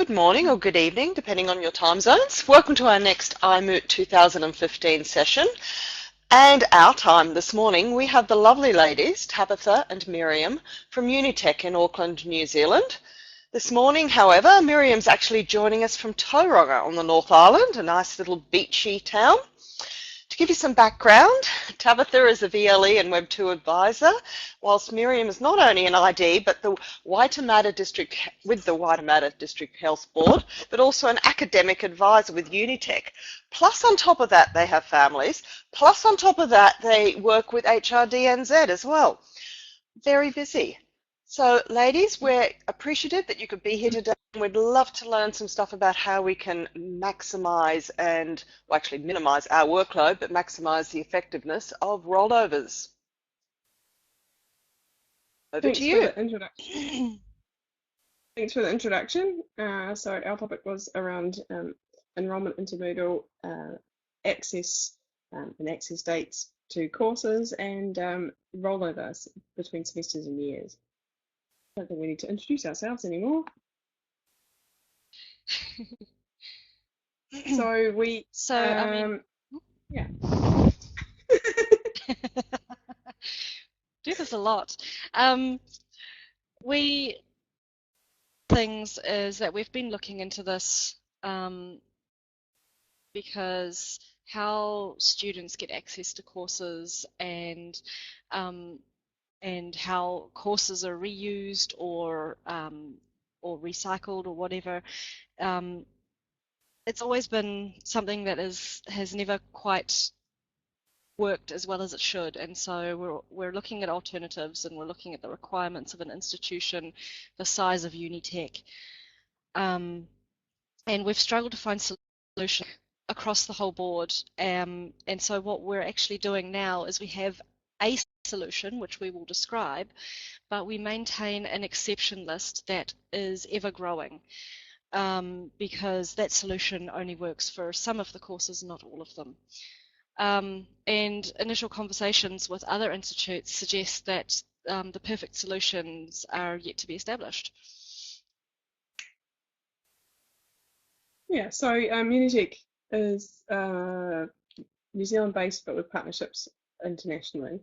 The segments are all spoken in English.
Good morning or good evening, depending on your time zones. Welcome to our next iMoot 2015 session. And our time this morning, we have the lovely ladies, Tabitha and Miriam, from Unitec in Auckland, New Zealand. This morning, however, Miriam's actually joining us from Tauranga on the North Island, a nice little beachy town. To give you some background, Tabitha is a VLE and Web2 advisor, whilst Miriam is not only an ID but the Waitemata District with the Waitemata District Health Board, but also an academic advisor with Unitec. Plus, on top of that, they have families. Plus, on top of that, they work with HRDNZ as well. Very busy. So, ladies, we're appreciative that you could be here today. We'd love to learn some stuff about how we can maximise and, well, actually minimise our workload, but maximise the effectiveness of rollovers. Over to you. Thanks for the introduction. So our topic was around enrolment into Moodle, access and access dates to courses, and rollovers between semesters and years. I don't think we need to introduce ourselves anymore. Yeah. Do this a lot. Things is that we've been looking into this because how students get access to courses and how courses are reused or recycled or whatever. It's always been something that has never quite worked as well as it should, and so we're looking at alternatives, and we're looking at the requirements of an institution the size of Unitec, and we've struggled to find solutions across the whole board, and so what we're actually doing now is we have a solution which we will describe, but we maintain an exception list that is ever growing, because that solution only works for some of the courses, not all of them. And initial conversations with other institutes suggest that the perfect solutions are yet to be established. Yeah, so Unitec is New Zealand based but with partnerships internationally.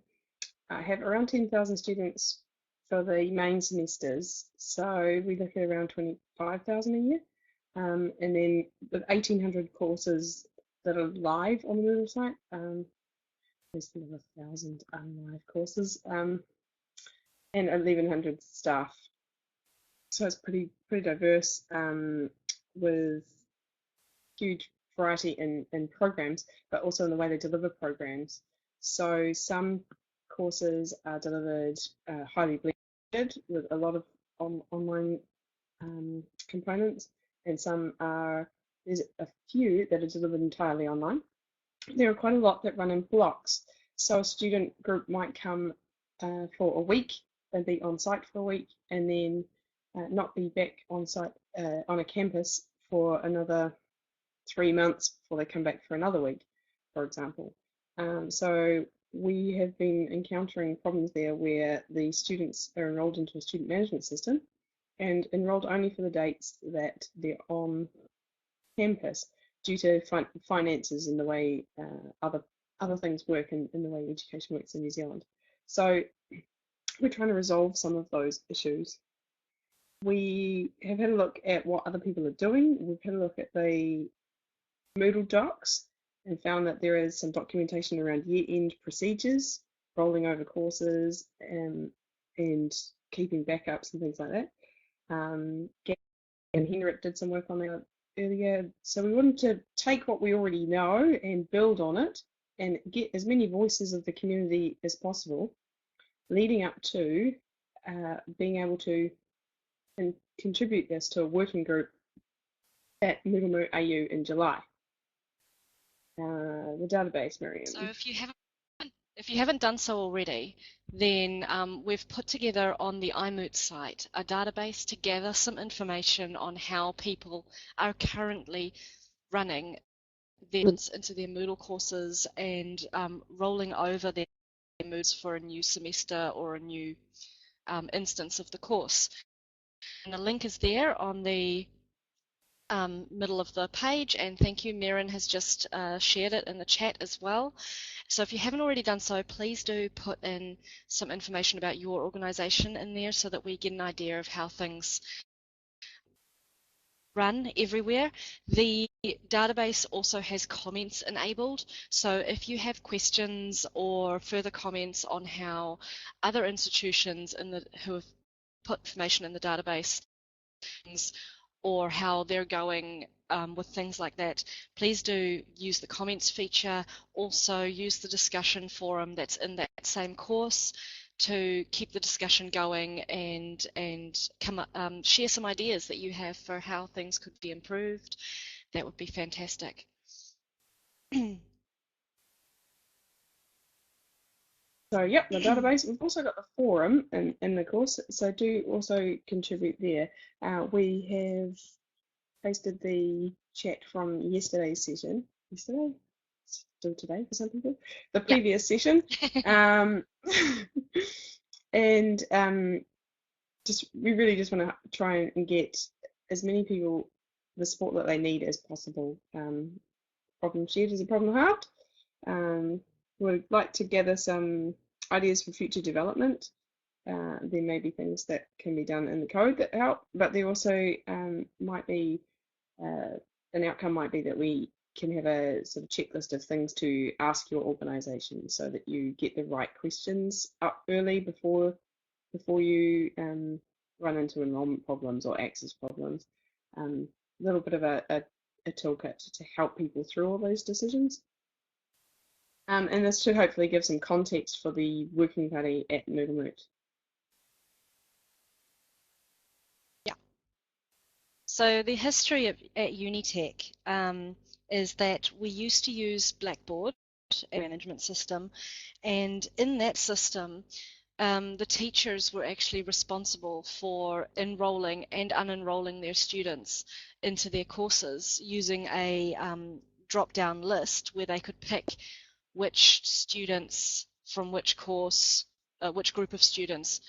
I have around 10,000 students for the main semesters, so we look at around 25,000 a year, and then with 1,800 courses that are live on the Moodle site. There's another 1,000 unlive courses, and 1,100 staff. So it's pretty diverse, with huge variety in programs, but also in the way they deliver programs. So some courses are delivered highly blended with a lot of online components, and some there's a few that are delivered entirely online. There are quite a lot that run in blocks. So a student group might come for a week and be on site for a week, and then not be back on site on a campus for another 3 months before they come back for another week, for example. So we have been encountering problems there where the students are enrolled into a student management system and enrolled only for the dates that they're on campus due to finances and the way other things work and the way education works in New Zealand. So we're trying to resolve some of those issues. We have had a look at what other people are doing. We've had a look at the Moodle docs and found that there is some documentation around year-end procedures, rolling over courses, and keeping backups and things like that. And Henrik did some work on that earlier. So we wanted to take what we already know and build on it and get as many voices of the community as possible, leading up to being able to contribute this to a working group at Moodlemoot AU in July. The database, Miriam. So if you haven't done so already, then we've put together on the iMoot site a database to gather some information on how people are currently running their into their Moodle courses and rolling over their Moods for a new semester or a new instance of the course. And the link is there on the middle of the page, and thank you, Miriam has just shared it in the chat as well. So if you haven't already done so, please do put in some information about your organisation in there so that we get an idea of how things run everywhere. The database also has comments enabled, so if you have questions or further comments on how other institutions who have put information in the database or how they're going with things like that, please do use the comments feature. Also use the discussion forum that's in that same course to keep the discussion going and share some ideas that you have for how things could be improved. That would be fantastic. So yep, the database. We've also got the forum in the course, so do also contribute there. We have pasted the chat from yesterday's session. Yesterday? Still today for some people. The previous session. And we really just want to try and get as many people the support that they need as possible. Problem shared is a problem halved. We'd like to gather some ideas for future development. There may be things that can be done in the code that help, but there also might be an outcome might be that we can have a sort of checklist of things to ask your organisation so that you get the right questions up early before you run into enrolment problems or access problems. A little bit of a toolkit to help people through all those decisions. And this should hopefully give some context for the working party at Moodlemoot. Yeah. So the history at Unitec is that we used to use Blackboard, a management system, and in that system, the teachers were actually responsible for enrolling and unenrolling their students into their courses using a drop-down list where they could pick which students from which course, which group of students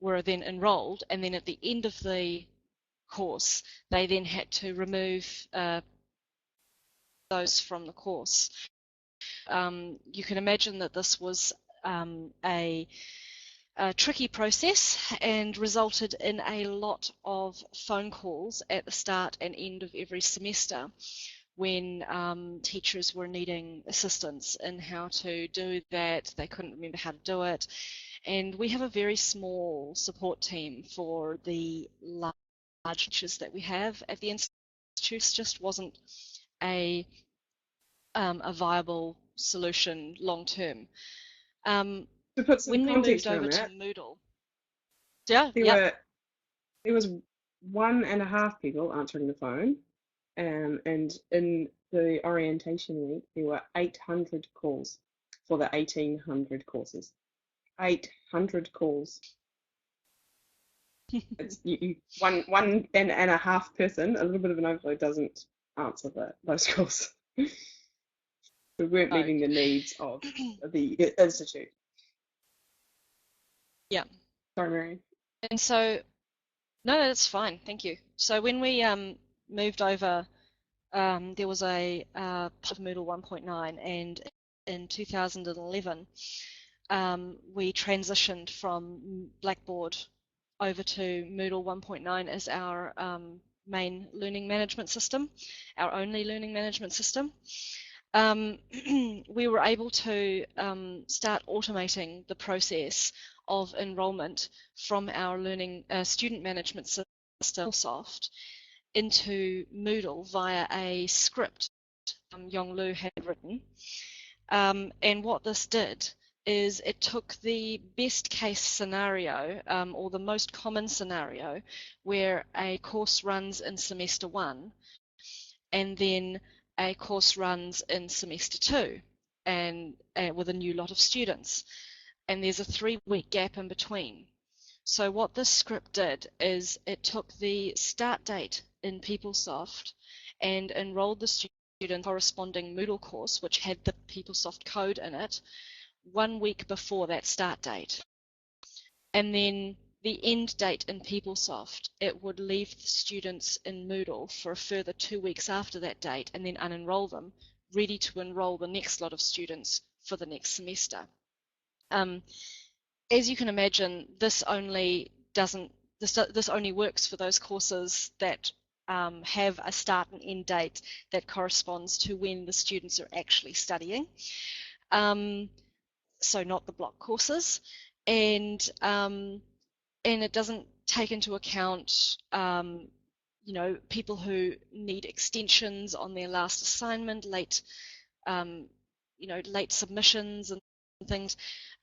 were then enrolled, and then at the end of the course, they then had to remove those from the course. You can imagine that this was a tricky process and resulted in a lot of phone calls at the start and end of every semester when teachers were needing assistance in how to do that. They couldn't remember how to do it. And we have a very small support team for the large teachers that we have at the institute. It just wasn't a viable solution long term. To put some when we context moved over around to that, Moodle, there was 1.5 people answering the phone, and in the orientation week there were 800 calls for the 1,800 courses. 800 calls. It's one and a half person, a little bit of an overload, doesn't answer those calls. We weren't meeting the needs of the institute. Yeah. Sorry, Mary. And so, no, that's fine. Thank you. So when we moved over, there was a Moodle 1.9, and in 2011, we transitioned from Blackboard over to Moodle 1.9 as our main learning management system, our only learning management system. We were able to start automating the process of enrolment from our student management system, Soft, into Moodle via a script Yonglu had written. And what this did is it took the best case scenario, or the most common scenario, where a course runs in semester 1 and then a course runs in semester 2 and with a new lot of students, and there's a 3-week gap in between. So what this script did is it took the start date in PeopleSoft and enrolled the student corresponding Moodle course, which had the PeopleSoft code in it, 1 week before that start date. And then the end date in PeopleSoft, it would leave the students in Moodle for a further 2 weeks after that date and then unenroll them, ready to enroll the next lot of students for the next semester. As you can imagine, this only works for those courses that have a start and end date that corresponds to when the students are actually studying. So not the block courses, and it doesn't take into account people who need extensions on their last assignment, late submissions and things,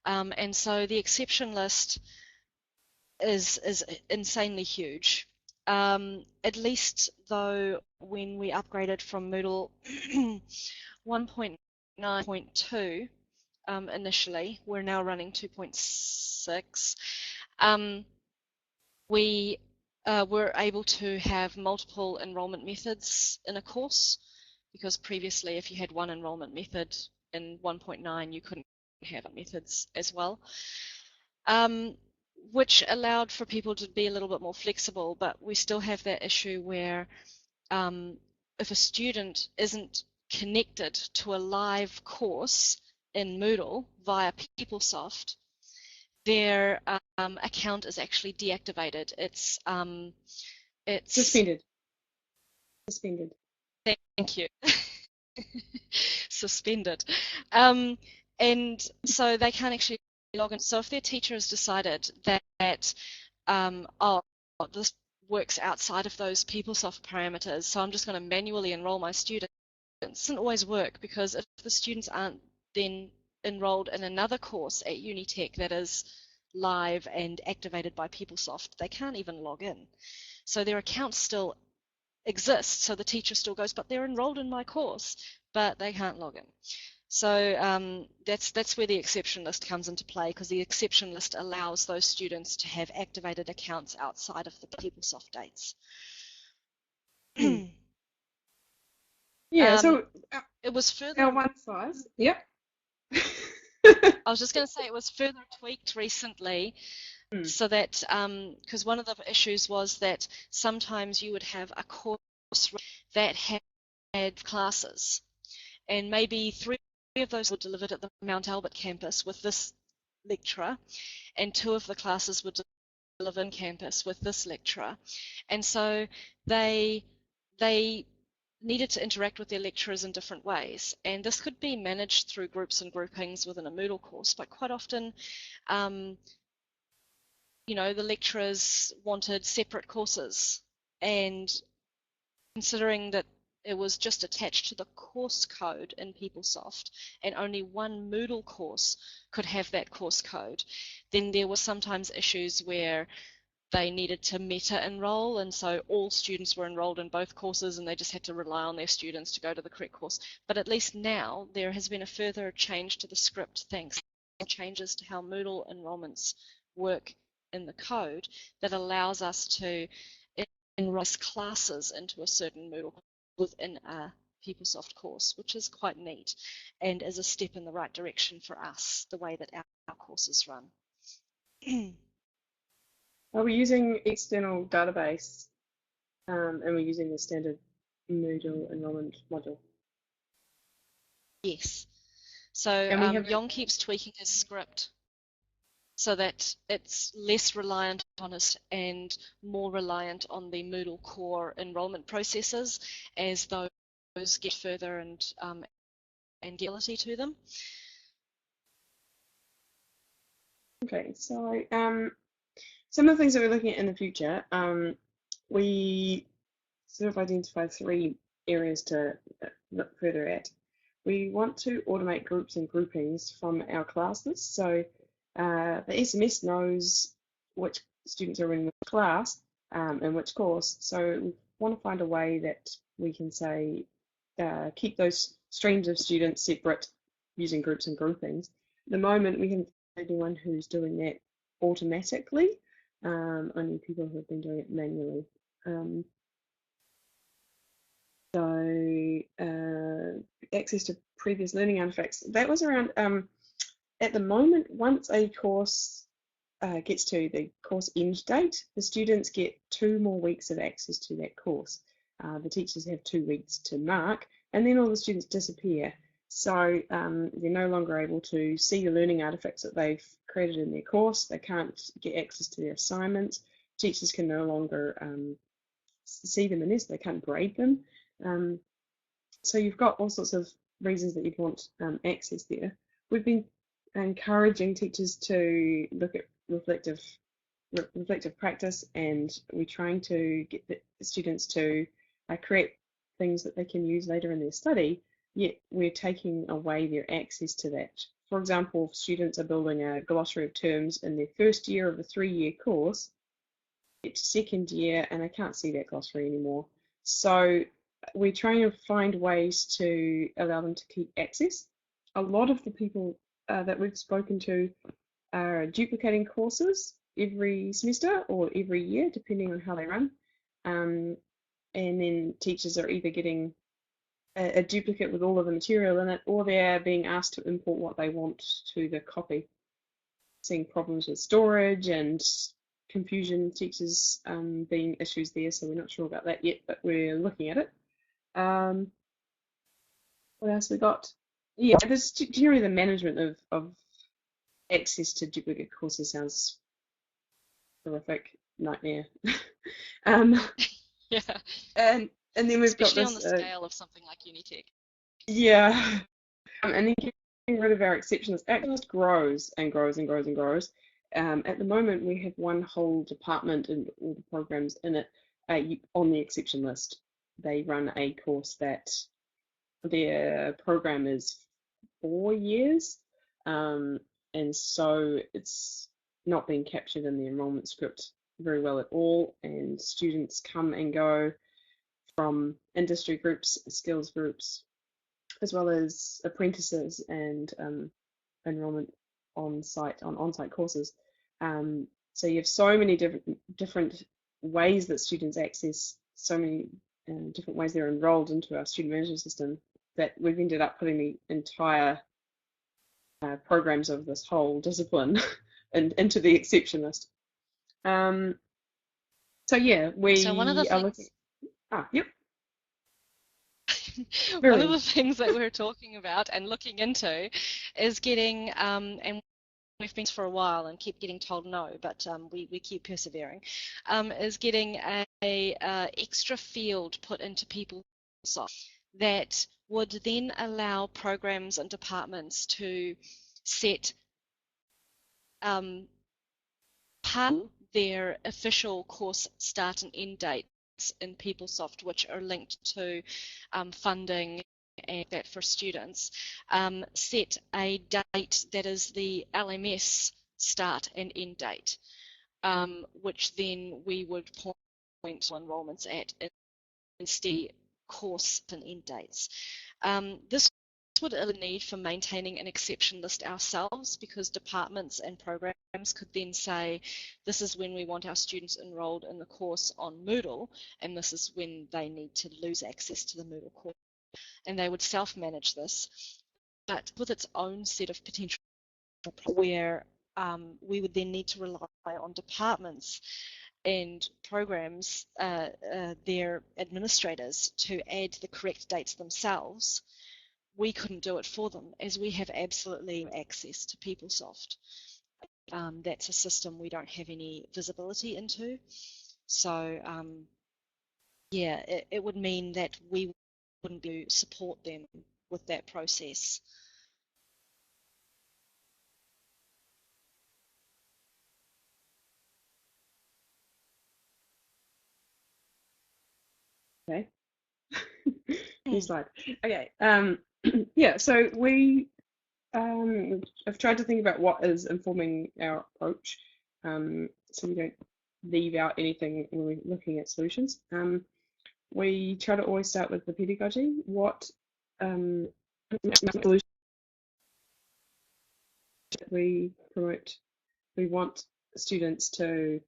and so the exception list is insanely huge. At least though, when we upgraded from Moodle 1.9.2 initially, we're now running 2.6. We were able to have multiple enrolment methods in a course, because previously if you had one enrolment method in 1.9 you couldn't have methods as well, which allowed for people to be a little bit more flexible, but we still have that issue where if a student isn't connected to a live course in Moodle via PeopleSoft, their account is actually deactivated. It's suspended. Thank you. Suspended. And so they can't actually log in. So if their teacher has decided that this works outside of those PeopleSoft parameters, so I'm just going to manually enroll my students, it doesn't always work, because if the students aren't then enrolled in another course at Unitec that is live and activated by PeopleSoft, they can't even log in. So their account still exists, so the teacher still goes, but they're enrolled in my course, but they can't log in. So that's where the exception list comes into play, because the exception list allows those students to have activated accounts outside of the PeopleSoft dates. Yeah, so it was further. Our one size. Yep. I was just going to say it was further tweaked recently, so that because one of the issues was that sometimes you would have a course that had classes, and maybe 3 of those were delivered at the Mount Albert campus with this lecturer, and 2 of the classes were delivered on campus with this lecturer, and so they needed to interact with their lecturers in different ways, and this could be managed through groups and groupings within a Moodle course, but quite often the lecturers wanted separate courses, and considering that it was just attached to the course code in PeopleSoft and only one Moodle course could have that course code, then there were sometimes issues where they needed to meta-enroll, and so all students were enrolled in both courses and they just had to rely on their students to go to the correct course. But at least now there has been a further change to the script, thanks to changes to how Moodle enrollments work in the code, that allows us to enroll classes into a certain Moodle within a PeopleSoft course, which is quite neat and is a step in the right direction for us, the way that our courses run. Are we using external database and we're using the standard Moodle enrollment module? Yes. So Yong keeps tweaking his script so that it's less reliant on us and more reliant on the Moodle core enrollment processes as those get further and get ability to them. Okay, so some of the things that we're looking at in the future, we sort of identified 3 areas to look further at. We want to automate groups and groupings from our classes. So the SMS knows which students are in which class and which course. So we want to find a way that we can say keep those streams of students separate using groups and groupings. At the moment, we haven't found anyone who's doing that automatically. Only people who have been doing it manually. Access to previous learning artifacts. That was around, at the moment, once a course gets to the course end date, the students get 2 more weeks of access to that course. The teachers have 2 weeks to mark, and then all the students disappear. So they're no longer able to see the learning artifacts that they've created in their course. They can't get access to their assignments. Teachers can no longer see them in this. They can't grade them. So you've got all sorts of reasons that you'd want access there. We've been encouraging teachers to look at reflective practice, and we're trying to get the students to create things that they can use later in their study, yet we're taking away their access to that. For example, if students are building a glossary of terms in their first year of a 3-year course, get to second year and they can't see that glossary anymore. So we're trying to find ways to allow them to keep access. A lot of the people that we've spoken to are duplicating courses every semester or every year, depending on how they run. And then teachers are either getting a duplicate with all of the material in it, or they're being asked to import what they want to the copy. Seeing problems with storage and confusion, teachers being issues there, so we're not sure about that yet, but we're looking at it. What else we got? Yeah, there's generally the management of access to duplicate courses sounds horrific, nightmare. Yeah. And then we've Especially got on this. the scale of something like Unitec. Yeah. And then getting rid of our exception list. Our list grows and grows and grows and grows. At the moment, we have one whole department and all the programs in it on the exception list. They run a course that their program is 4 years, and so it's not being captured in the enrolment script very well at all, and students come and go from industry groups, skills groups, as well as apprentices and enrolment on-site courses. So you have so many different ways that students access, so many different ways they're enrolled into our student management system, that we've ended up putting the entire programs of this whole discipline into the exception list. So yeah, So one of the we are things looking. Yep. one of the things that we're talking about and looking into is getting and we've been for a while and keep getting told no, but we keep persevering, is getting a extra field put into PeopleSoft that would then allow programs and departments to set part of their official course start and end dates in PeopleSoft, which are linked to funding and that for students, set a date that is the LMS start and end date, which then we would point to enrolments at instead course and end dates. This would eliminate the need for maintaining an exception list ourselves, because departments and programs could then say, this is when we want our students enrolled in the course on Moodle, and this is when they need to lose access to the Moodle course. And they would self-manage this, but with its own set of potential where we would then need to rely on departments and programs, their administrators, to add the correct dates themselves. We couldn't do it for them, as we have absolutely access to PeopleSoft. That's a system we don't have any visibility into. So yeah, it would mean that we wouldn't be able to support them with that process. Okay. New slide. Okay. Yeah, so we have tried to think about what is informing our approach, so we don't leave out anything when we're looking at solutions. We try to always start with the pedagogy. What solution we promote? We want students to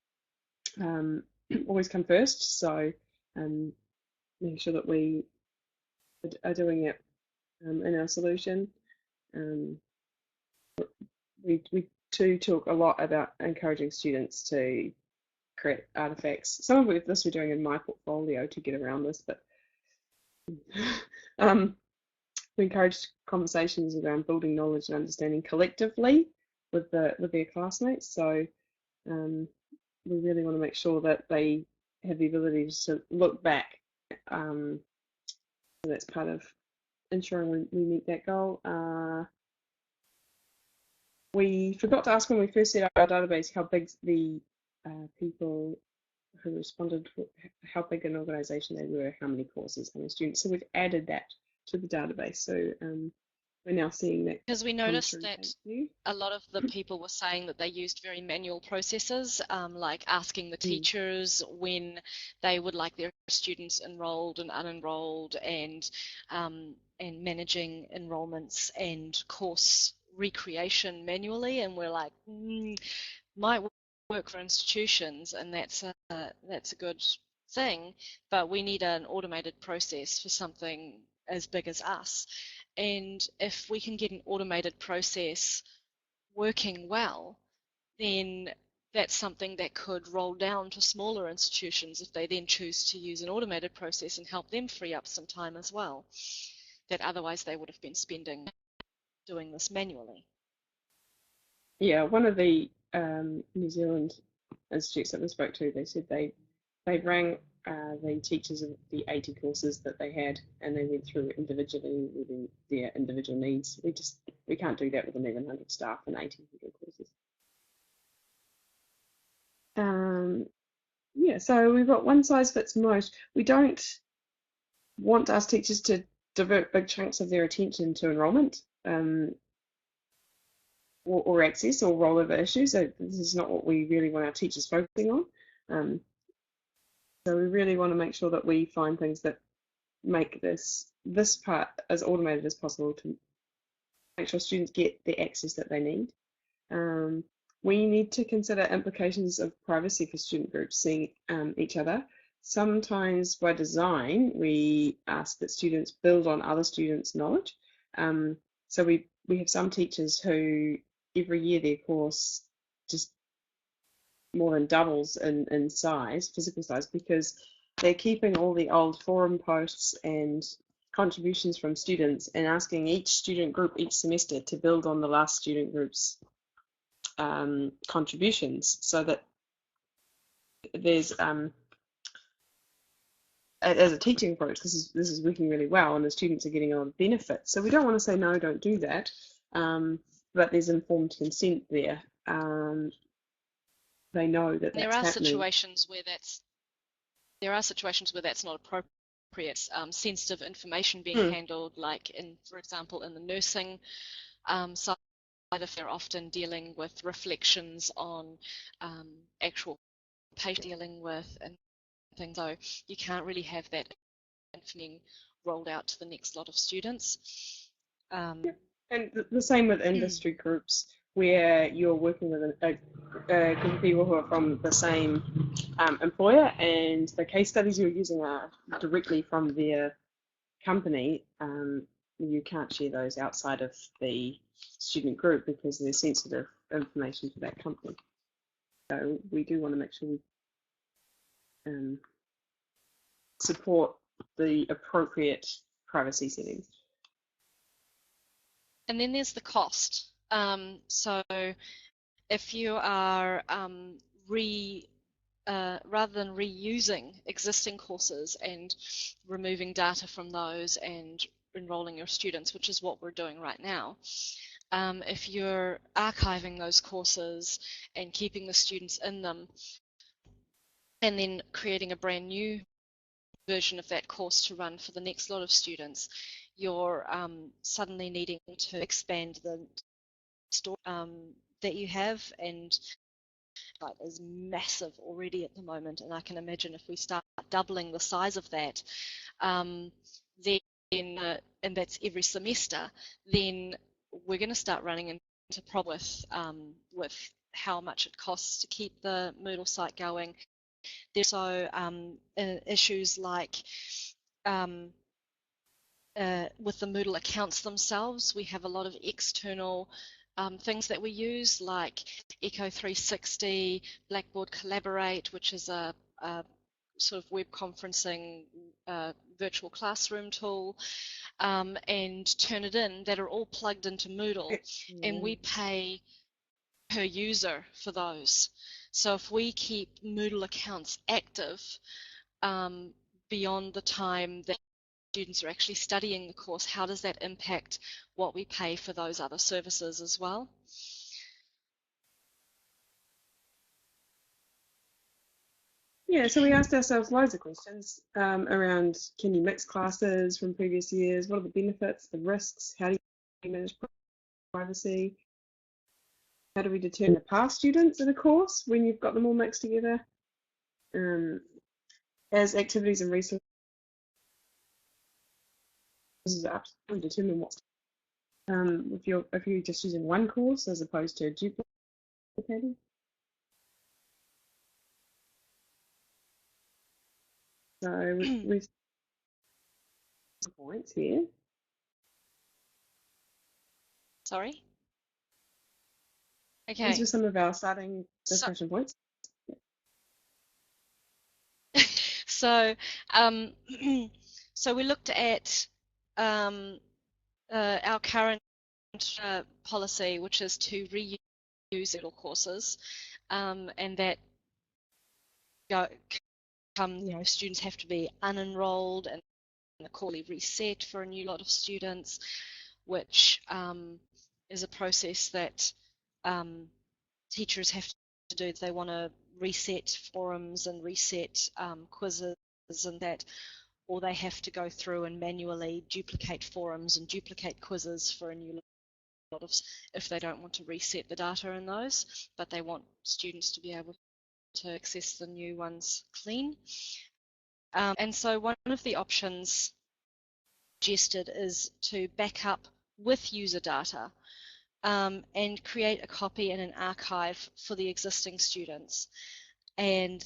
always come first, so making sure that we are doing it in our solution. We to talk a lot about encouraging students to create artifacts. Some of this we're doing in my portfolio to get around this, but we encourage conversations around building knowledge and understanding collectively with their classmates. So we really want to make sure that they have the ability to look back. So that's part of ensuring we meet that goal. We forgot to ask when we first set up our database how big the people who responded, how big an organisation they were, how many courses, how many students. So we've added that to the database. So we're now seeing that. Because we noticed that a lot of the people were saying that they used very manual processes, like asking the teachers when they would like their students enrolled and unenrolled, and managing enrolments and course recreation manually. And we're like, might work for institutions, and that's a good thing, but we need an automated process for something as big as us. And if we can get an automated process working well, then that's something that could roll down to smaller institutions if they then choose to use an automated process and help them free up some time as well, that otherwise they would have been spending doing this manually. Yeah, one of the New Zealand institutes that we spoke to, they said they rang the teachers of the 80 courses that they had, and they went through individually within their individual needs. We can't do that with 1,100 staff and 80 courses. Yeah, so we've got one size fits most. We don't want us teachers to divert big chunks of their attention to enrolment or access or rollover issues. So this is not what we really want our teachers focusing on. So we really want to make sure that we find things that make this part as automated as possible to make sure students get the access that they need. We need to consider implications of privacy for student groups seeing each other. Sometimes by design, we ask that students build on other students' knowledge. So we have some teachers who every year their course just more than doubles in size, physical size, because they're keeping all the old forum posts and contributions from students and asking each student group each semester to build on the last student group's contributions, so that there's as a teaching approach, this is working really well, and the students are getting a lot of benefit. So we don't want to say no, don't do that, but there's informed consent there. They know that that's happening. There are situations where that's not appropriate. Sensitive information being handled, like for example, in the nursing side, if they're often dealing with reflections on actual patient dealing with and things, so you can't really have that information rolled out to the next lot of students. And the same with industry groups, where you're working with a group of people who are from the same employer, and the case studies you're using are directly from their company. You can't share those outside of the student group because they're sensitive information to that company. So we do want to make sure we support the appropriate privacy settings. And then there's the cost. So if you are rather than reusing existing courses and removing data from those and enrolling your students, which is what we're doing right now, if you're archiving those courses and keeping the students in them and then creating a brand new version of that course to run for the next lot of students, you're suddenly needing to expand the store that you have, and that is massive already at the moment, and I can imagine if we start doubling the size of that, then and that's every semester, then we're going to start running into problems with how much it costs to keep the Moodle site going. There's also issues like with the Moodle accounts themselves. We have a lot of external things that we use like Echo 360, Blackboard Collaborate, which is a sort of web conferencing virtual classroom tool, and Turnitin, that are all plugged into Moodle, and we pay per user for those. So if we keep Moodle accounts active beyond the time that students are actually studying the course, how does that impact what we pay for those other services as well? Yeah, so we asked ourselves loads of questions around, can you mix classes from previous years? What are the benefits, the risks? How do you manage privacy? How do we determine the past students in a course when you've got them all mixed together? As activities and resources are up, we determine what's if you're just using one course as opposed to duplicating. So we've points here. Sorry? Okay. These are some of our starting discussion points. So, so we looked at our current policy, which is to reuse Moodle courses, and that students have to be unenrolled and the course reset for a new lot of students, which is a process that teachers have to do if they want to reset forums and reset quizzes and that, or they have to go through and manually duplicate forums and duplicate quizzes for a new lot of, if they don't want to reset the data in those, but they want students to be able to access the new ones clean. And so one of the options suggested is to back up with user data and create a copy and an archive for the existing students and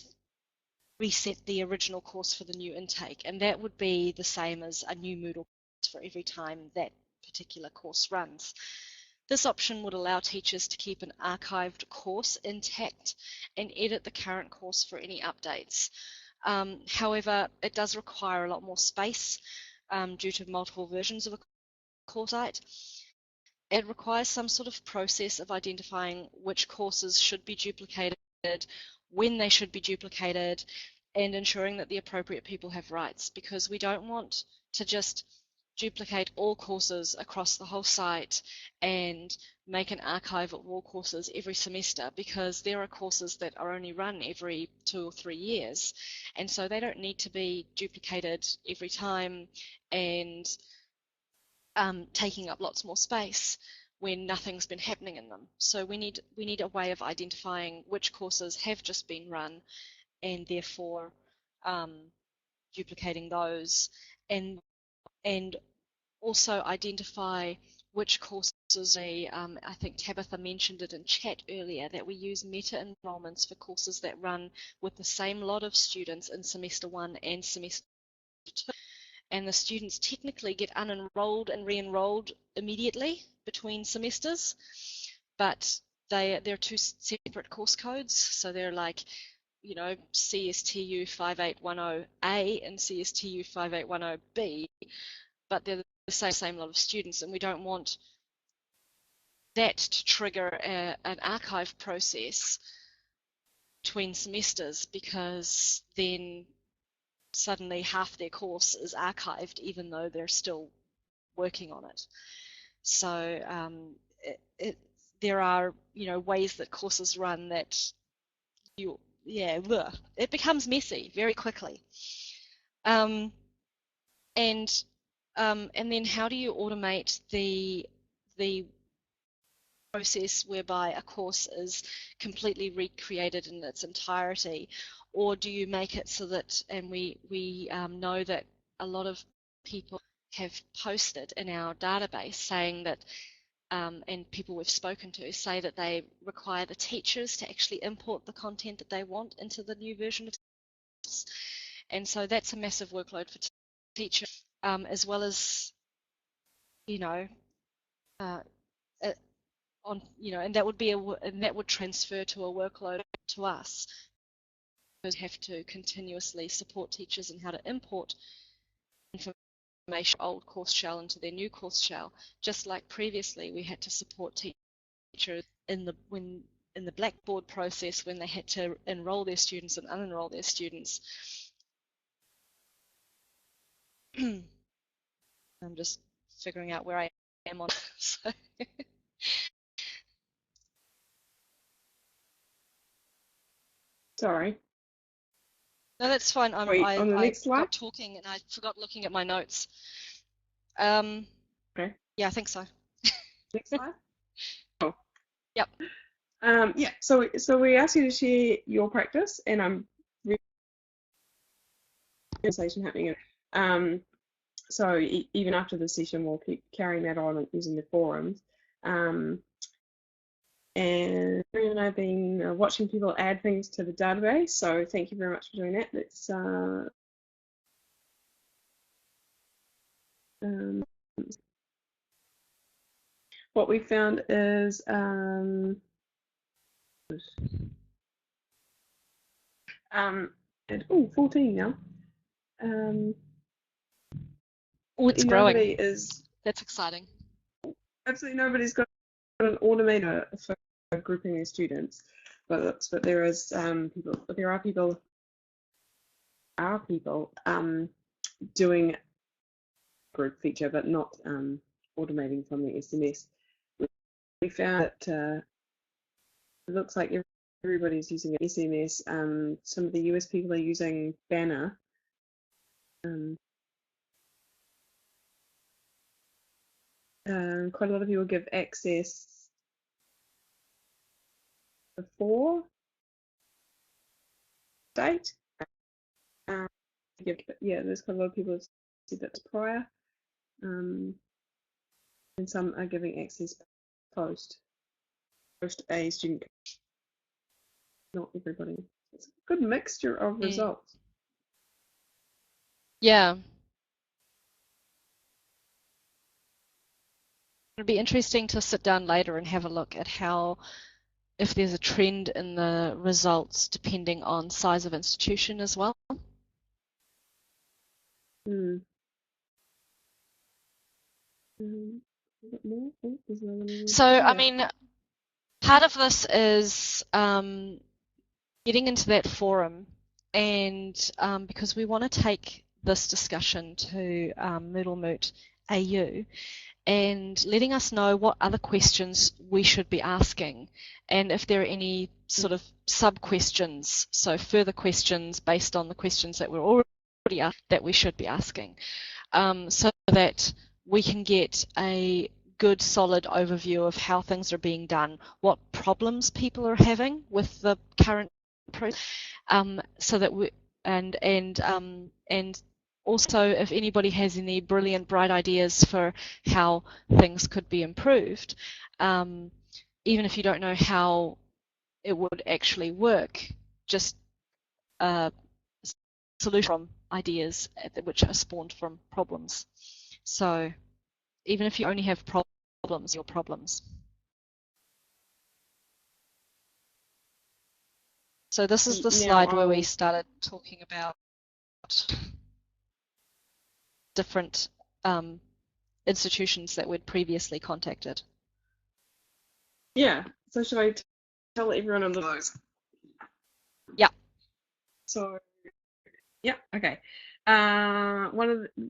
reset the original course for the new intake. And that would be the same as a new Moodle course for every time that particular course runs. This option would allow teachers to keep an archived course intact and edit the current course for any updates. However, it does require a lot more space due to multiple versions of a course site. It requires some sort of process of identifying which courses should be duplicated, when they should be duplicated, and ensuring that the appropriate people have rights, because we don't want to just duplicate all courses across the whole site and make an archive of all courses every semester, because there are courses that are only run every 2 or 3 years, and so they don't need to be duplicated every time and taking up lots more space when nothing's been happening in them. So we need a way of identifying which courses have just been run and therefore duplicating those, and also identify which courses, I think Tabitha mentioned it in chat earlier, that we use meta-enrolments for courses that run with the same lot of students in semester 1 and semester 2. And the students technically get unenrolled and re-enrolled immediately between semesters, but they're two separate course codes, so they're like, CSTU 5810A and CSTU 5810B, but they're the same lot of students, and we don't want that to trigger an archive process between semesters, because then suddenly half their course is archived even though they're still working on it. So there are ways that courses run that it becomes messy very quickly. And then how do you automate the process whereby a course is completely recreated in its entirety? Or do you make it so that, and we know that a lot of people have posted in our database saying that, and people we've spoken to say that they require the teachers to actually import the content that they want into the new version of this. And so that's a massive workload for teachers, as well as, on, and that would be and that would transfer to a workload to us. We have to continuously support teachers in how to import information old course shell into their new course shell, just like previously we had to support teachers in the Blackboard process when they had to enroll their students and unenroll their students. I'm just figuring out where I am on so. Sorry. No, that's fine. On the next slide? got talking and I forgot looking at my notes. Okay. Yeah, I think so. Next slide. Oh. Yep. Yeah. So we ask you to share your practice, and I'm really conversation happening. So even after the session, we'll keep carrying that on using the forums. And Miriam and I have been watching people add things to the database, so thank you very much for doing that. Let's what we found is and 14 now. It's growing. That's exciting. Absolutely nobody's got an automator for grouping their students, but there is people doing group feature, but not automating from the SMS. We found that it looks like everybody's using SMS. Some of the US people are using Banner. Quite a lot of people give access before date. Yeah, there's quite a lot of people who've said that's prior. And some are giving access post a student. Not everybody. It's a good mixture of results. Yeah. It'd be interesting to sit down later and have a look at if there's a trend in the results depending on size of institution as well. So, I mean, part of this is getting into that forum, and because we want to take this discussion to Moodlemoot AU, and letting us know what other questions we should be asking, and if there are any sort of sub-questions, so further questions based on the questions that we're already asked that we should be asking, so that we can get a good solid overview of how things are being done, what problems people are having with the current process, so that we and also if anybody has any brilliant, bright ideas for how things could be improved, even if you don't know how it would actually work, just solution from ideas which are spawned from problems. So even if you only have problems, your problems. So this is the slide where we started talking about different institutions that we'd previously contacted. Yeah, so should I tell everyone under those? Yeah. So, yeah, okay.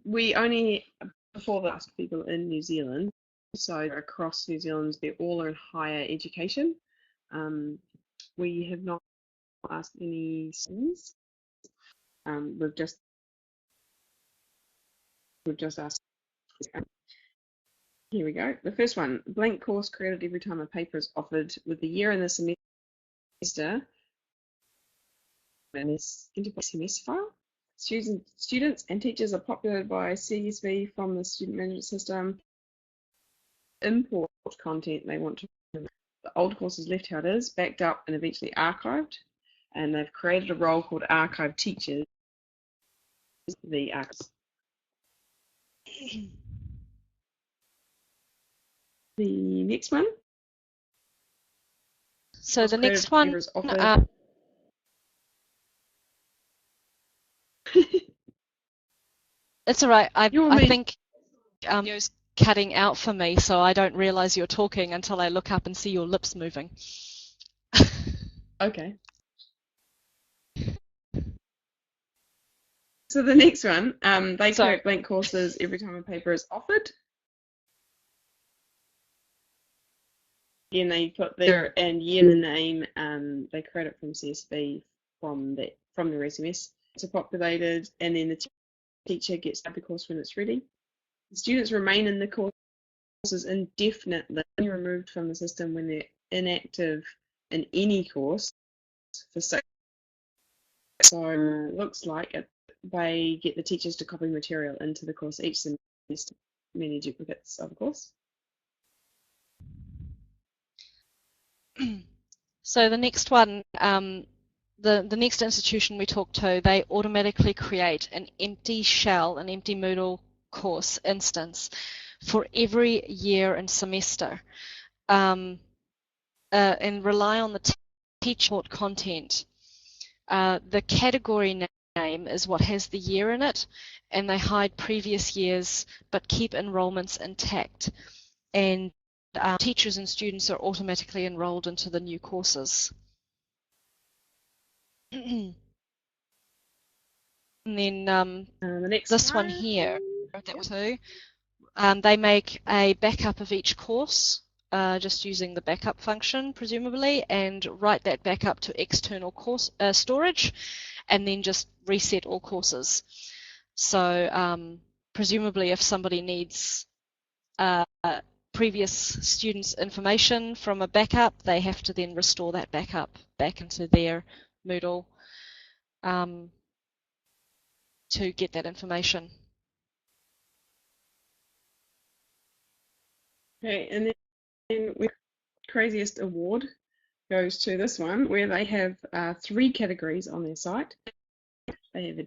We only before the asked people in New Zealand, so across New Zealand, they're all in higher education. We have not asked any students. We've just asked. Here we go. The first one: blank course created every time a paper is offered with the year and the semester. And this semester file. Students and teachers are populated by CSV from the student management system. Import content they want to. The old course is left how it is, backed up and eventually archived. And they've created a role called Archive Teachers. The archives. The next one, So the next one, it's all right. I think video's cutting out for me, so I don't realise you're talking until I look up and see your lips moving. Okay. So the next one, they create blank courses every time a paper is offered. Again, they put their year in the name. They create it from CSV from their SMS. It's populated, and then the teacher gets the course when it's ready. The students remain in the courses indefinitely, removed from the system when they're inactive in any course for 6. So it looks like they get the teachers to copy material into the course each semester, many duplicates of the course. So the next one, the next institution we talk to, they automatically create an empty shell, an empty Moodle course instance for every year and semester, and rely on the teacher content. The category name is what has the year in it, and they hide previous years but keep enrolments intact. And teachers and students are automatically enrolled into the new courses. And then the next this one here, that was who. They make a backup of each course, just using the backup function, presumably, and write that back up to external course storage, and then just reset all courses. So presumably if somebody needs previous students' information from a backup, they have to then restore that backup back into their Moodle to get that information. Okay, and then the craziest award goes to this one, where they have 3 categories on their site. They have a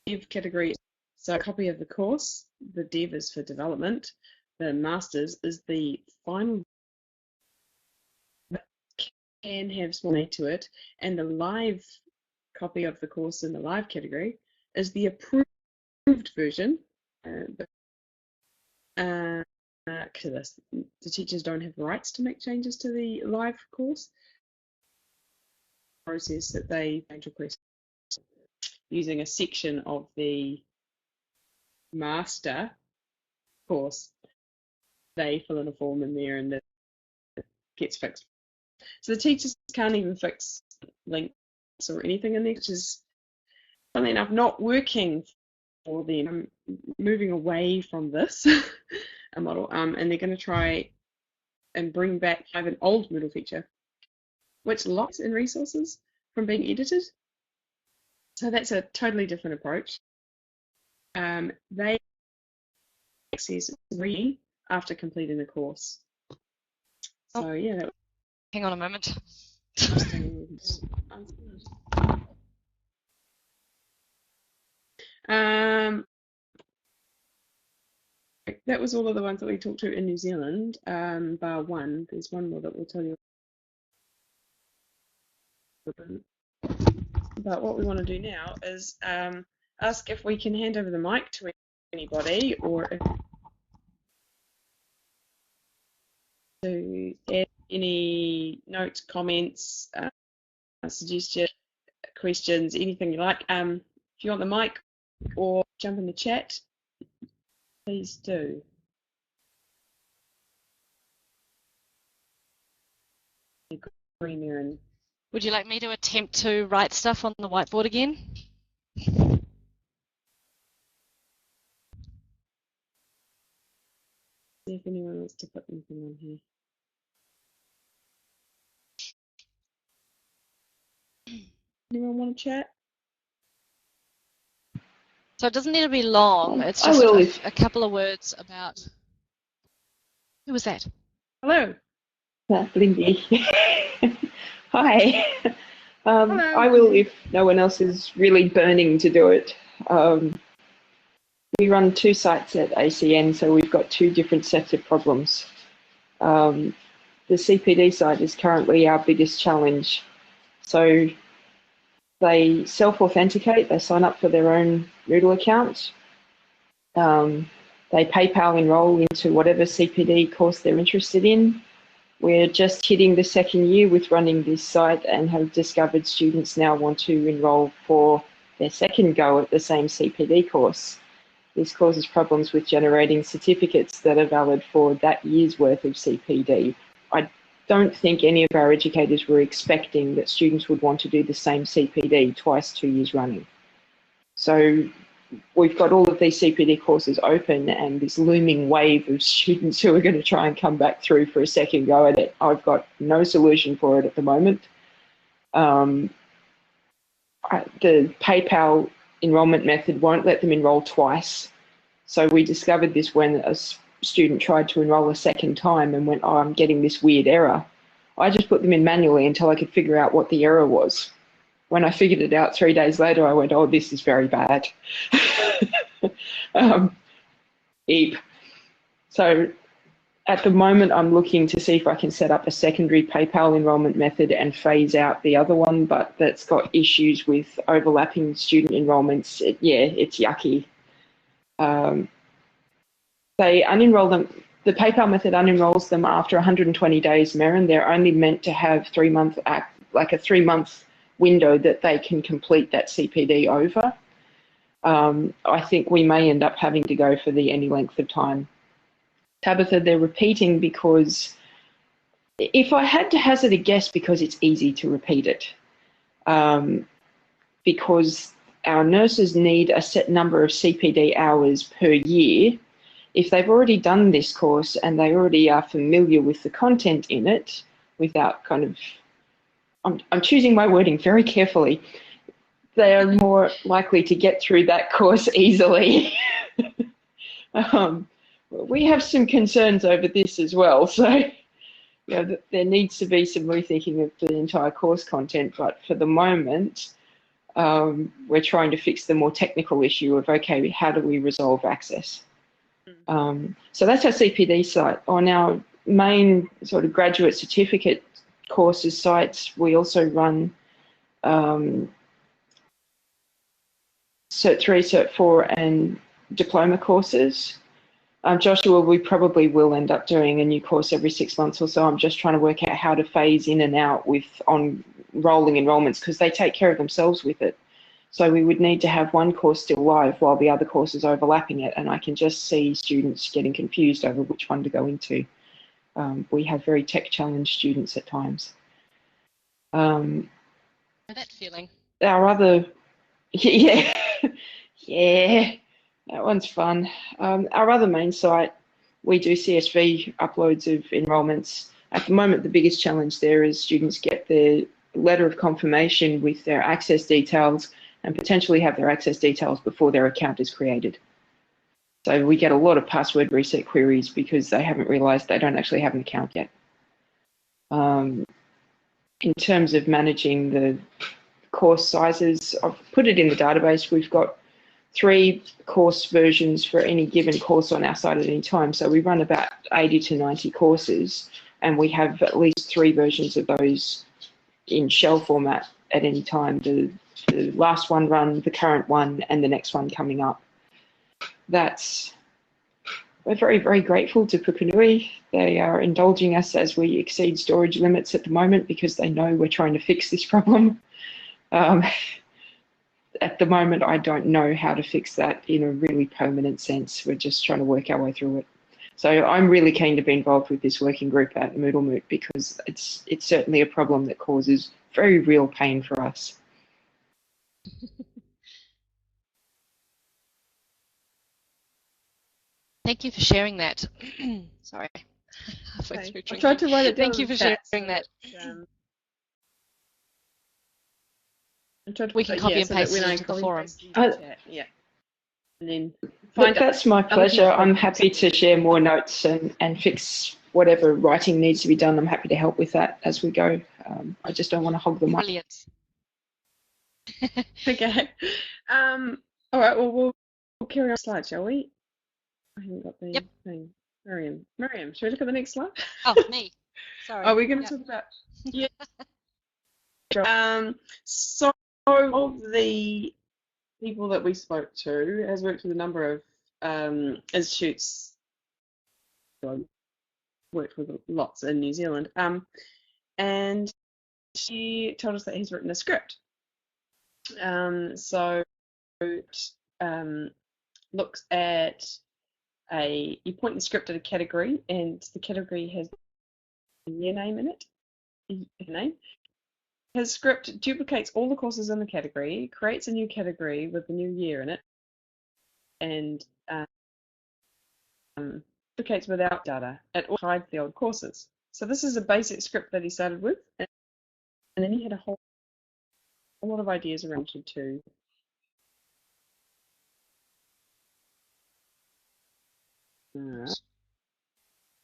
dev category, so a copy of the course. The dev is for development. The masters is the final, can have small add to it, and the live copy of the course in the live category is the approved version. The teachers don't have rights to make changes to the live course. Process that they change requests using a section of the master course. They fill in a form in there and it gets fixed. So the teachers can't even fix links or anything in there, which is, funnily enough, not working for them. Moving away from this a model, and they're going to try and bring back an old Moodle feature, which locks in resources from being edited. So that's a totally different approach. They access reading after completing the course. So yeah. Hang on a moment. That was all of the ones that we talked to in New Zealand, bar one. There's one more that we'll tell you about. What we want to do now is ask if we can hand over the mic to anybody, or if to add any notes, comments, suggestions, questions, anything you like. If you want the mic or jump in the chat, please do. Would you like me to attempt to write stuff on the whiteboard again? See if anyone wants to put anything on here. Anyone want to chat? So it doesn't need to be long. It's just a couple of words about. Who was that? Hello. Lindy. Hi. I will if no one else is really burning to do it. We run 2 sites at ACN, so we've got 2 different sets of problems. the CPD side is currently our biggest challenge. So they self-authenticate, they sign up for their own Moodle account, they PayPal enroll into whatever CPD course they're interested in. We're just hitting the second year with running this site and have discovered students now want to enroll for their second go at the same CPD course. This causes problems with generating certificates that are valid for that year's worth of CPD. I don't think any of our educators were expecting that students would want to do the same CPD twice 2 years running. So we've got all of these CPD courses open and this looming wave of students who are going to try and come back through for a second go at it. I've got no solution for it at the moment. The PayPal enrolment method won't let them enroll twice. So we discovered this when a student tried to enroll a second time and went, oh, I'm getting this weird error. I just put them in manually until I could figure out what the error was. When I figured it out 3 days later, I went, oh, this is very bad. Eep. So at the moment, I'm looking to see if I can set up a secondary PayPal enrolment method and phase out the other one, but that's got issues with overlapping student enrolments. It's yucky. They unenroll them. The PayPal method unenrolls them after 120 days, Maren. They're only meant to have 3 month like a 3 month window that they can complete that CPD over. I think we may end up having to go for the any length of time. Tabitha, they're repeating because if I had to hazard a guess, because it's easy to repeat it, because our nurses need a set number of CPD hours per year. If they've already done this course and they already are familiar with the content in it, without kind of, I'm choosing my wording very carefully, they are more likely to get through that course easily. We have some concerns over this as well, so there needs to be some rethinking of the entire course content, but for the moment, we're trying to fix the more technical issue of, okay, how do we resolve access? So that's our CPD site. On our main sort of graduate certificate courses sites, we also run Cert 3, Cert 4 and diploma courses. Joshua, we probably will end up doing a new course every 6 months or so. I'm just trying to work out how to phase in and out with on rolling enrolments because they take care of themselves with it. So we would need to have one course still live while the other course is overlapping it, and I can just see students getting confused over which one to go into. We have very tech-challenged students at times. That feeling. Our other, yeah, that one's fun. Our other main site, we do CSV uploads of enrolments. At the moment, the biggest challenge there is students get their letter of confirmation with their access details and potentially have their access details before their account is created. So we get a lot of password reset queries because they haven't realized they don't actually have an account yet. In terms of managing the course sizes, I've put it in the database. We've got 3 course versions for any given course on our site at any time. So we run about 80 to 90 courses, and we have at least 3 versions of those in shell format at any time. The last one run, the current one, and the next one coming up. We're very, very grateful to Pukunui. They are indulging us as we exceed storage limits at the moment because they know we're trying to fix this problem. At the moment, I don't know how to fix that in a really permanent sense. We're just trying to work our way through it. So I'm really keen to be involved with this working group at Moodlemoot because it's certainly a problem that causes very real pain for us. Thank you for sharing that. Sorry. Okay. I tried to write it down. Thank you for sharing that. We can copy and paste it into the forum. Yeah. And then that's my pleasure. I'm happy to share more notes and fix whatever writing needs to be done. I'm happy to help with that as we go. I just don't want to hog the mic. Brilliant. Okay. All right. Well, we'll carry on slide, shall we? I haven't got the thing. Miriam, should we look at the next slide? Oh, me. Sorry. Are we going to talk about? Yeah. So of the people that we spoke to has worked with a number of institutes. I worked with lots in New Zealand. And she told us that he's written a script. So it looks at you point the script at a category, and the category has a year name in it. His script duplicates all the courses in the category, creates a new category with the new year in it, and duplicates without data. It also hides the old courses. So this is a basic script that he started with, and then he had a lot of ideas around it too.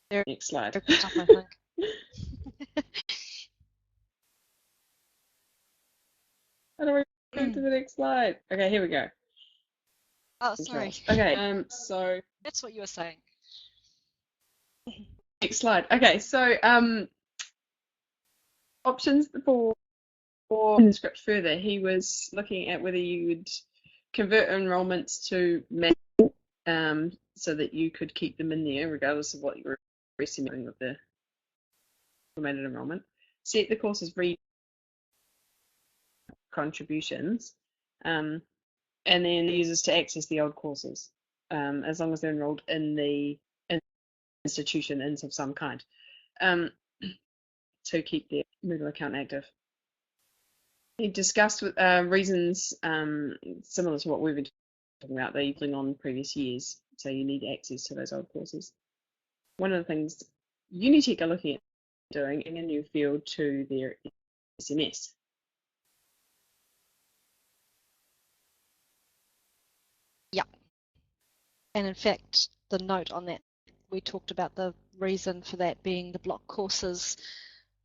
Next slide. Up, I think. How do we go to the next slide? Okay, here we go. Oh, sorry. Okay, so That's what you were saying. next slide. Okay, so options for the script further. He was looking at whether you would convert enrolments to manual, so that you could keep them in there regardless of what you were estimating with the automated enrolment. Set the courses read contributions, and then the users to access the old courses, as long as they're enrolled in the institution of some kind, to keep their Moodle account active. He discussed with reasons similar to what we've been talking about, they're using on previous years, so you need access to those old courses. One of the things Unitec are looking at doing in a new field to their SMS. Yeah. And in fact, the note on that, we talked about the reason for that being the block courses,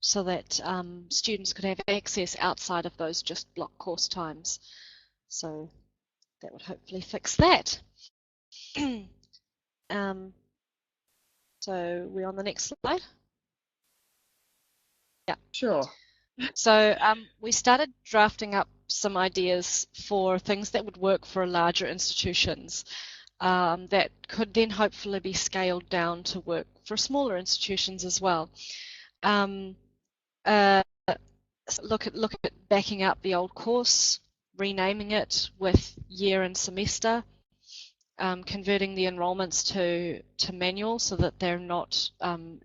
so that students could have access outside of those just block course times. So that would hopefully fix that. So we're on the next slide. Yeah. Sure. So we started drafting up some ideas for things that would work for larger institutions, that could then hopefully be scaled down to work for smaller institutions as well. Look at backing up the old course, renaming it with year and semester, converting the enrolments to manual so that they're not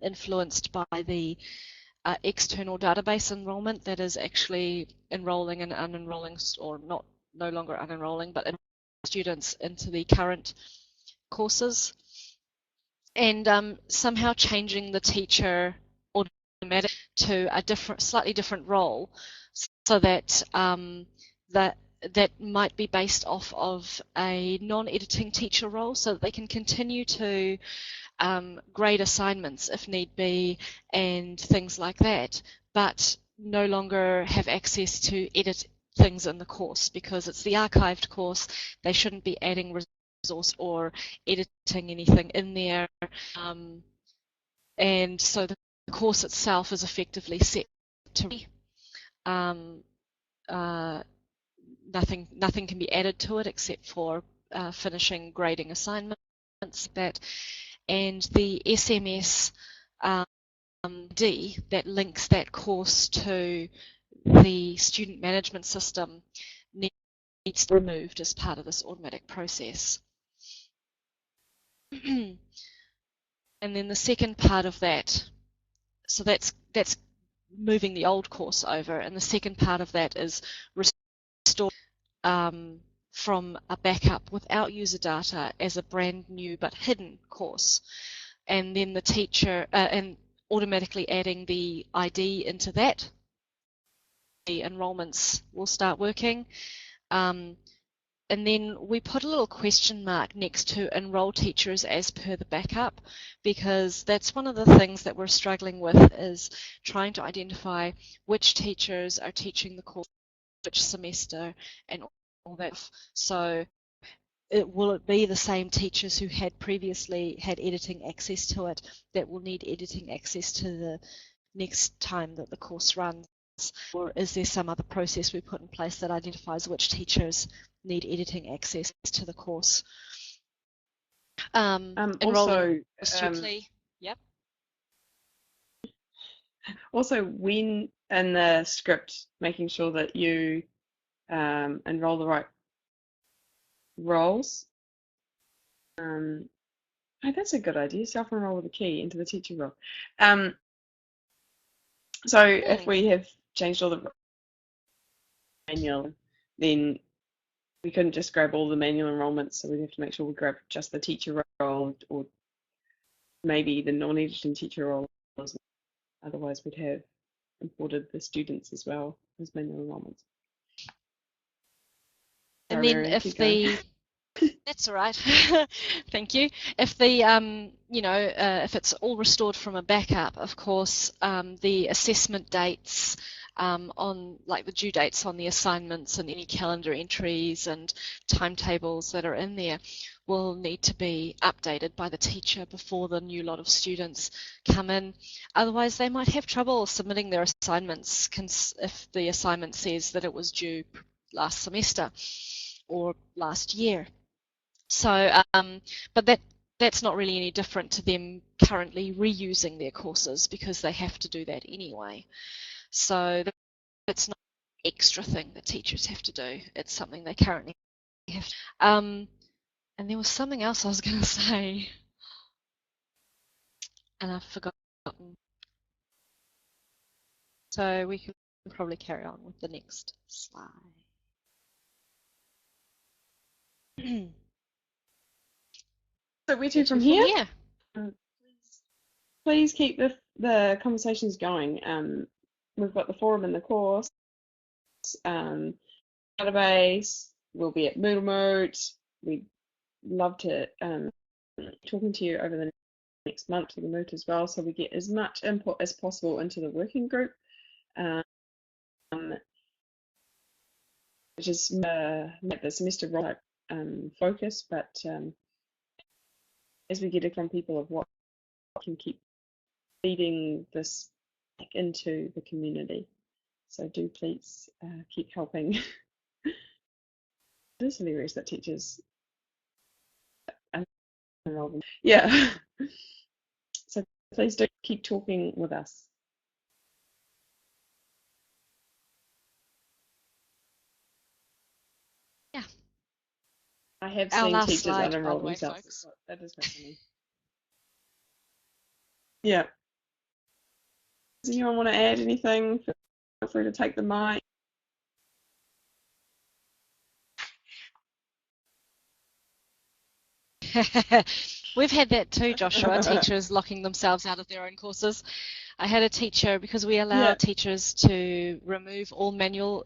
influenced by the external database enrolment that is actually enrolling and unenrolling, or no longer unenrolling, but students into the current courses, and somehow changing the teacher automatically to a slightly different role, so that that might be based off of a non-editing teacher role, so that they can continue to grade assignments if need be and things like that, but no longer have access to edit things in the course, because it's the archived course. They shouldn't be adding resource or editing anything in there, and so the course itself is effectively set to nothing can be added to it except for finishing grading assignments. That and the SMS D that links that course to the student management system needs to be removed as part of this automatic process. And then the second part of that, so that's moving the old course over, and the second part of that is restore from a backup without user data as a brand new but hidden course, and then the teacher and automatically adding the ID into that. The enrolments will start working, and then we put a little question mark next to enroll teachers as per the backup, because that's one of the things that we're struggling with, is trying to identify which teachers are teaching the course, which semester, and all that. So will it be the same teachers who had previously had editing access to it that will need editing access to next time that the course runs? Or is there some other process we put in place that identifies which teachers need editing access to the course? Enrolling astutely. Yep. Also, when in the script, making sure that you enroll the right roles. Oh, that's a good idea. Self-enroll with a key into the teacher role. So if we have changed all the manual, then we couldn't just grab all the manual enrolments. So we'd have to make sure we grab just the teacher role, or maybe the non-editing teacher role. Otherwise, we'd have imported the students as well as manual enrolments. And then if the that's all right. Thank you. If the if it's all restored from a backup, of course, the assessment dates on like the due dates on the assignments and any calendar entries and timetables that are in there will need to be updated by the teacher before the new lot of students come in. Otherwise, they might have trouble submitting their assignments if the assignment says that it was due last semester or last year. So, but that's not really any different to them currently reusing their courses because they have to do that anyway. So that's not an extra thing that teachers have to do. It's something they currently have to. And there was something else I was going to say, and I've forgotten. So we can probably carry on with the next slide. So where to from here? Yeah. Please keep the conversations going. We've got the forum in the course, database. We'll be at Moodlemoot. We'd love to talking to you over the next month for the Moot as well, so we get as much input as possible into the working group, which is the semester roll focus, but as we get it from people of what can keep feeding this back into the community. So do please keep helping. It is hilarious that teachers enroll them. Yeah. So please do keep talking with us. Yeah. I have seen teachers unenroll themselves. Folks. That is funny. Yeah. Does anyone want to add anything? Feel free to take the mic. We've had that too, Joshua, teachers locking themselves out of their own courses. I had a teacher, because we allow teachers to remove all manual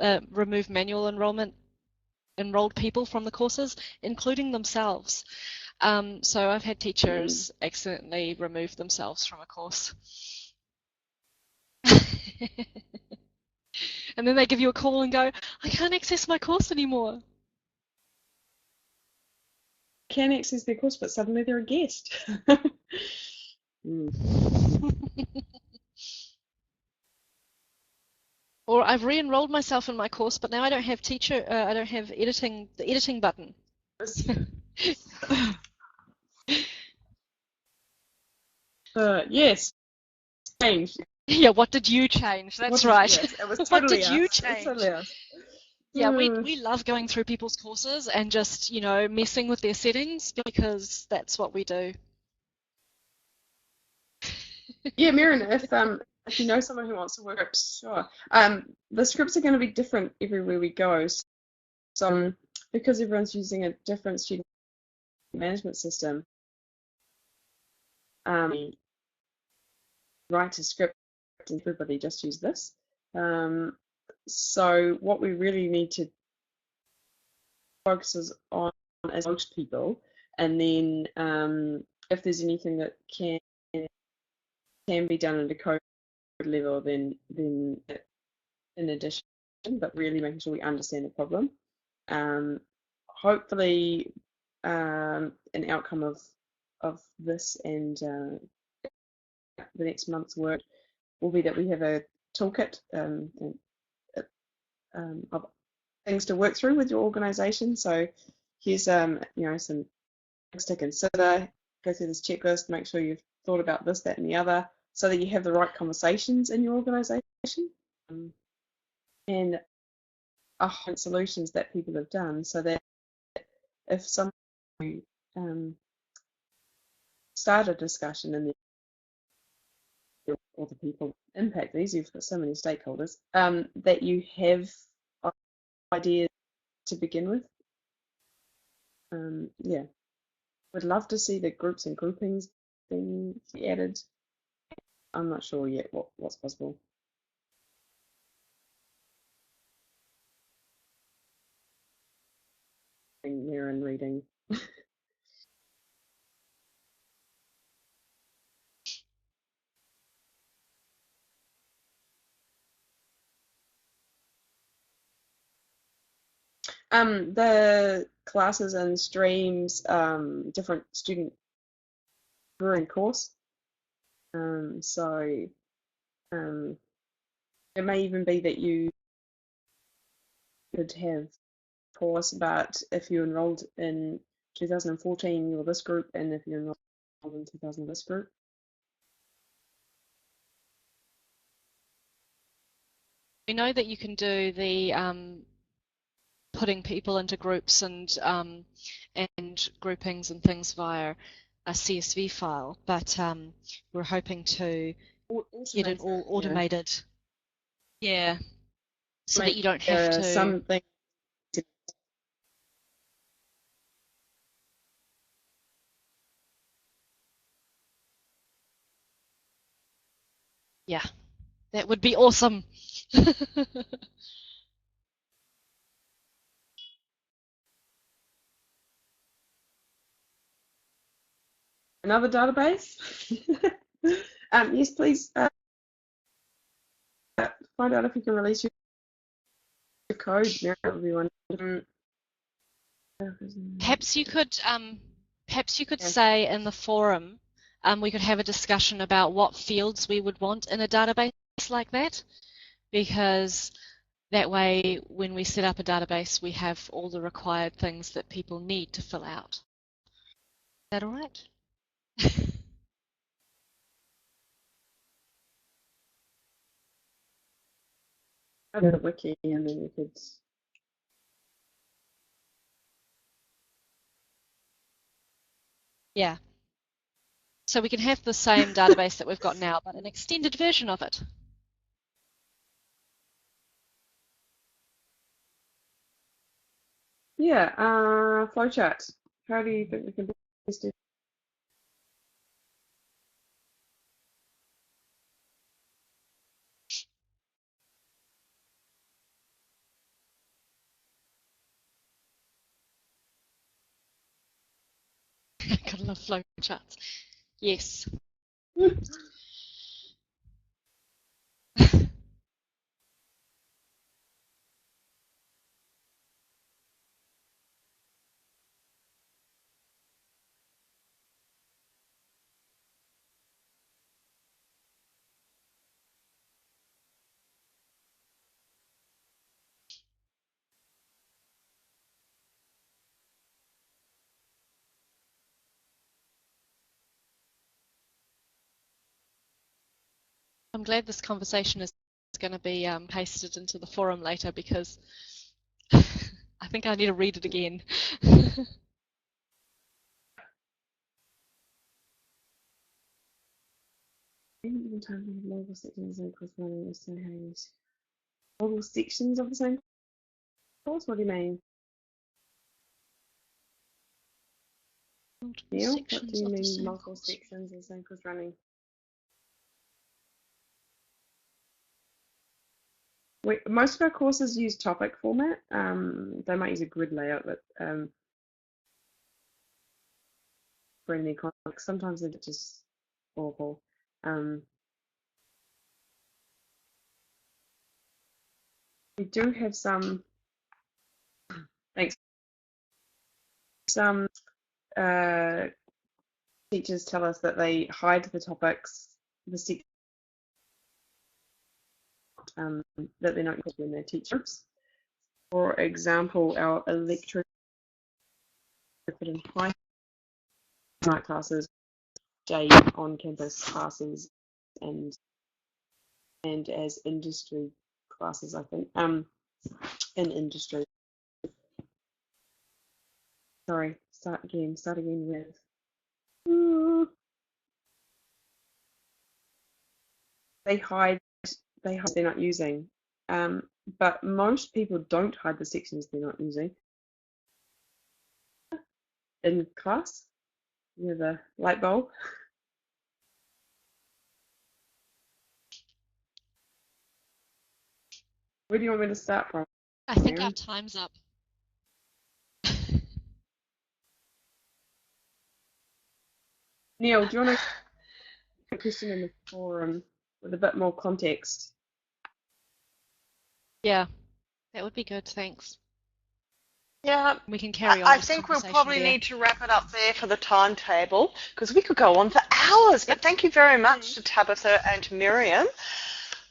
enrolled people from the courses, including themselves. So I've had teachers accidentally remove themselves from a course. And then they give you a call and go, I can't access my course anymore. Can access their course, but suddenly they're a guest. Or I've re-enrolled myself in my course, but now I don't have I don't have the editing button. Yes, change. Yeah, what did you change? That's right. Yes, it was totally what did you change? Totally yeah, we love going through people's courses and just, messing with their settings because that's what we do. Yeah, Miriam, if you know someone who wants to work, sure. The scripts are going to be different everywhere we go. So because everyone's using a different student management system, write a script and everybody just use this. So what we really need to focus on is most people, and then if there's anything that can be done at a code level, then in addition, but really making sure we understand the problem. Hopefully, an outcome of this and the next month's work will be that we have a toolkit of things to work through with your organisation. So here's some things to consider. Go through this checklist, make sure you've thought about this, that, and the other, so that you have the right conversations in your organisation, and solutions that people have done, so that if someone start a discussion in the or the people impact these, you've got so many stakeholders, that you have ideas to begin with. Yeah, would love to see the groups and groupings being added. I'm not sure yet what's possible. There and reading. The classes and streams, different student and course. So it may even be that you could have a course about if you enrolled in 2014, you're this group, and if you enrolled in 2000, this group. We know that you can do the putting people into groups and groupings and things via a CSV file, but we're hoping to get it all automated. Yeah, so that you don't have to. Something. Yeah, that would be awesome. Another database? Yes, please find out if you can release your code. That would be wonderful. Perhaps you could say in the forum, we could have a discussion about what fields we would want in a database like that, because that way when we set up a database we have all the required things that people need to fill out. Is that all right? I did a wiki and then you could. Yeah. So we can have the same database that we've got now, but an extended version of it. Yeah, flowchart. How do you think we can best do? Gotta love flowcharts. Yes. I'm glad this conversation is going to be pasted into the forum later, because I think I need to read it again. Multiple sections of corresponding multiple sections of the same course? What do you mean? Neil, what do you mean multiple sections of the same course running? Most of our courses use topic format. They might use a grid layout, but for any context, sometimes they're just awful. We do have some. Thanks. Some teachers tell us that they hide the topics, the that they're not using in their teachers. For example, our electric and high night classes, day on campus classes, and as industry classes, I think, in industry. Sorry, start again with. They hide they're not using, but most people don't hide the sections they're not using. In class, you know, the light bulb. Where do you want me to start from? I think Miriam? our time's up. Neil, do you want to put a question in the forum with a bit more context? Yeah, that would be good, thanks. Yeah, We can carry on I this think we'll conversation probably there. need to wrap it up there for the timetable because we could go on for hours. But thank you very much to Tabitha and Miriam.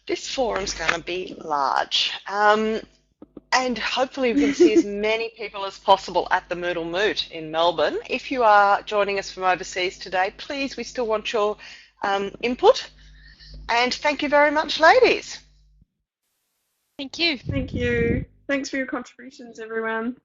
This forum's going to be large. And hopefully we can see as many people as possible at the Moodlemoot in Melbourne. If you are joining us from overseas today, please, we still want your input. And thank you very much, ladies. Thank you. Thank you. Thanks for your contributions, everyone.